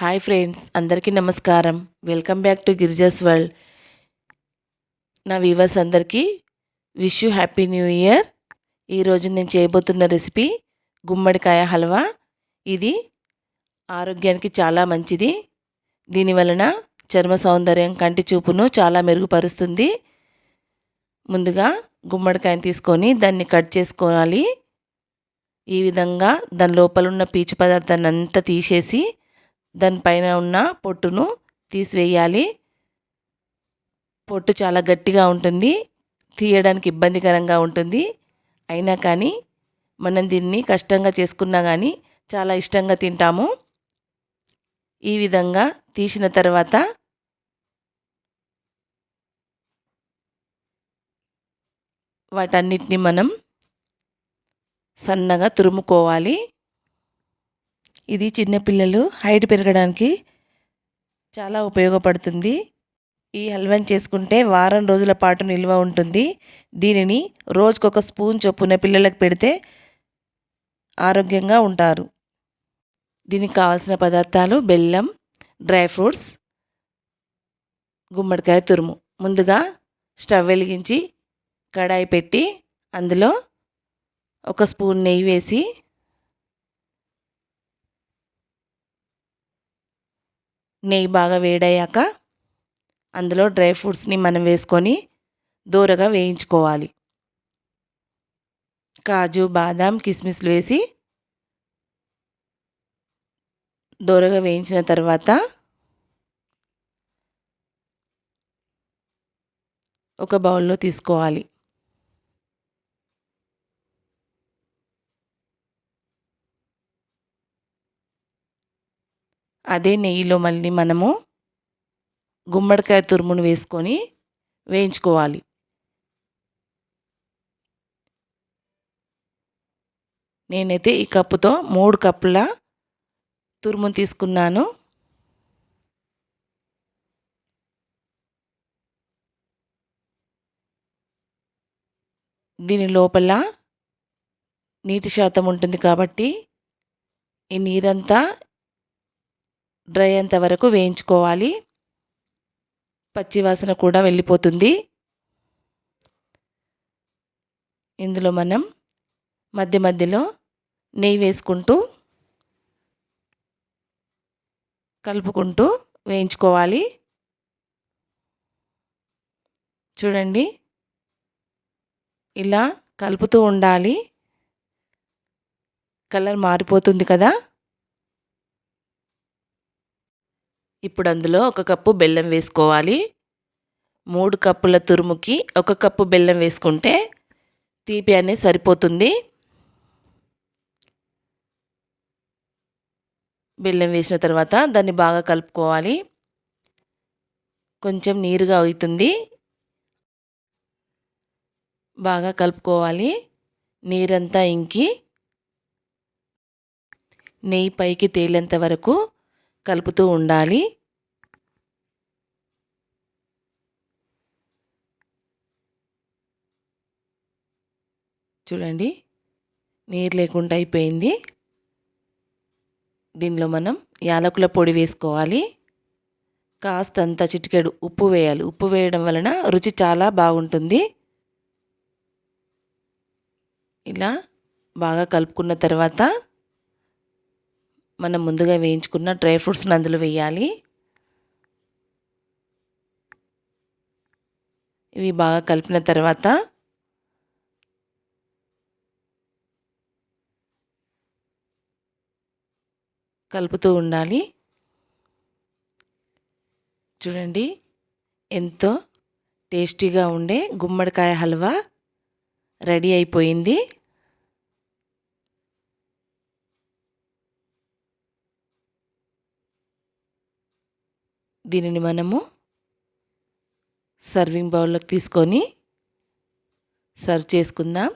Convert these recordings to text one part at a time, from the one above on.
Hi friends, అందరికీ నమస్కారం. Welcome back to Girija's world. నా వ్యూవర్స్ అందరికీ wish you happy new year. ఈరోజు నేను చేయబోతున్న రెసిపీ గుమ్మడికాయ హల్వా. ఇది ఆరోగ్యానికి చాలా మంచిది. దీనివలన చర్మ సౌందర్యం, కంటి చూపును చాలా మెరుగుపరుస్తుంది. ముందుగా గుమ్మడికాయని తీసుకొని దాన్ని కట్ చేసుకోవాలి. ఈ విధంగా దాని లోపల ఉన్న పీచు పదార్థాన్ని అంతా తీసేసి దానిపైన ఉన్న పొట్టును తీసివేయాలి. పొట్టు చాలా గట్టిగా ఉంటుంది, తీయడానికి ఇబ్బందికరంగా ఉంటుంది. అయినా కానీ మనం దీన్ని కష్టంగా చేసుకున్నా కానీ చాలా ఇష్టంగా తింటాము. ఈ విధంగా తీసిన తర్వాత వాటన్నిటిని మనం సన్నగా తురుముకోవాలి. ఇది చిన్నపిల్లలు హైట్ పెరగడానికి చాలా ఉపయోగపడుతుంది. ఈ హల్వాని చేసుకుంటే వారం రోజుల పాటు నిల్వ ఉంటుంది. దీనిని రోజుకొక స్పూన్ చొప్పున పిల్లలకు పెడితే ఆరోగ్యంగా ఉంటారు. దీనికి కావాల్సిన పదార్థాలు: బెల్లం, డ్రై ఫ్రూట్స్, గుమ్మడికాయ తురుము. ముందుగా స్టవ్ వెలిగించి కడాయి పెట్టి అందులో ఒక స్పూన్ నెయ్యి వేసి నెయ్యి బాగా వేడయ్యాక అందులో డ్రై ఫ్రూట్స్ని మనం వేసుకొని దూరగా వేయించుకోవాలి. కాజు, బాదాం, కిస్మిస్లు వేసి దూరగా వేయించిన తర్వాత ఒక బౌల్లో తీసుకోవాలి. అదే నెయ్యిలో మళ్ళీ మనము గుమ్మడికాయ తురుమును వేసుకొని వేయించుకోవాలి. నేనైతే ఈ కప్పుతో 3 కప్పుల తురుమును తీసుకున్నాను. దీని లోపల నీటి శాతం ఉంటుంది కాబట్టి ఈ నీరంతా డ్రై అయ్యేంత వరకు వేయించుకోవాలి. పచ్చివాసన కూడా వెళ్ళిపోతుంది. ఇందులో మనం మధ్య మధ్యలో నెయ్యి వేసుకుంటూ కలుపుకుంటూ వేయించుకోవాలి. చూడండి, ఇలా కలుపుతూ ఉండాలి. కలర్ మారిపోతుంది కదా. ఇప్పుడు అందులో 1 కప్పు బెల్లం వేసుకోవాలి. 3 కప్పుల తురుముకి 1 కప్పు బెల్లం వేసుకుంటే తీపి అనేది సరిపోతుంది. బెల్లం వేసిన తర్వాత దాన్ని బాగా కలుపుకోవాలి. కొంచెం నీరుగా అవుతుంది, బాగా కలుపుకోవాలి. నీరంతా ఇంకి నెయ్యి పైకి తేలేంత వరకు కలుపుతూ ఉండాలి. చూడండి, నీరు లేకుండా అయిపోయింది. దీనిలో మనం యాలకుల పొడి వేసుకోవాలి. కాస్తంత చిటికెడు ఉప్పు వేయాలి. ఉప్పు వేయడం వలన రుచి చాలా బాగుంటుంది. ఇలా బాగా కలుపుకున్న తర్వాత మనం ముందుగా వేయించుకున్న డ్రై ఫ్రూట్స్ని అందులో వేయాలి. ఇవి బాగా కలిపిన తర్వాత కలుపుతూ ఉండాలి. చూడండి, ఎంతో టేస్టీగా ఉండే గుమ్మడికాయ హల్వా రెడీ అయిపోయింది. దీనిని మనము సర్వింగ్ బౌల్లోకి తీసుకొని సర్వ్ చేసుకుందాం.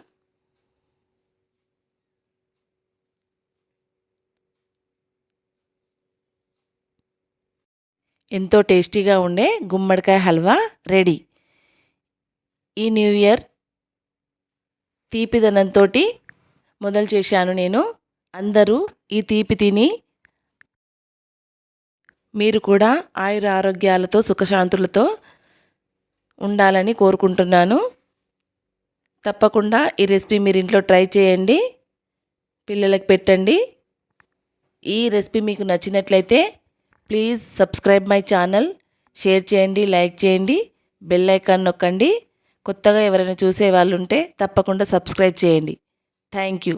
ఎంతో టేస్టీగా ఉండే గుమ్మడికాయ హల్వా రెడీ. ఈ న్యూ ఇయర్ తీపిదనంతో మొదలు చేశాను నేను. అందరూ ఈ తీపి తిని మీరు కూడా ఆయుర ఆరోగ్యాలతో సుఖశాంతులతో ఉండాలని కోరుకుంటున్నాను. తప్పకుండా ఈ రెసిపీ మీరు ఇంట్లో ట్రై చేయండి, పిల్లలకు పెట్టండి. ఈ రెసిపీ మీకు నచ్చినట్లయితే please subscribe my channel, share చేయండి, లైక్ చేయండి, బెల్ ఐకాన్ నొక్కండి. కొత్తగా ఎవరైనా చూసే వాళ్ళు ఉంటే తప్పకుండా సబ్స్క్రైబ్ చేయండి. Thank you.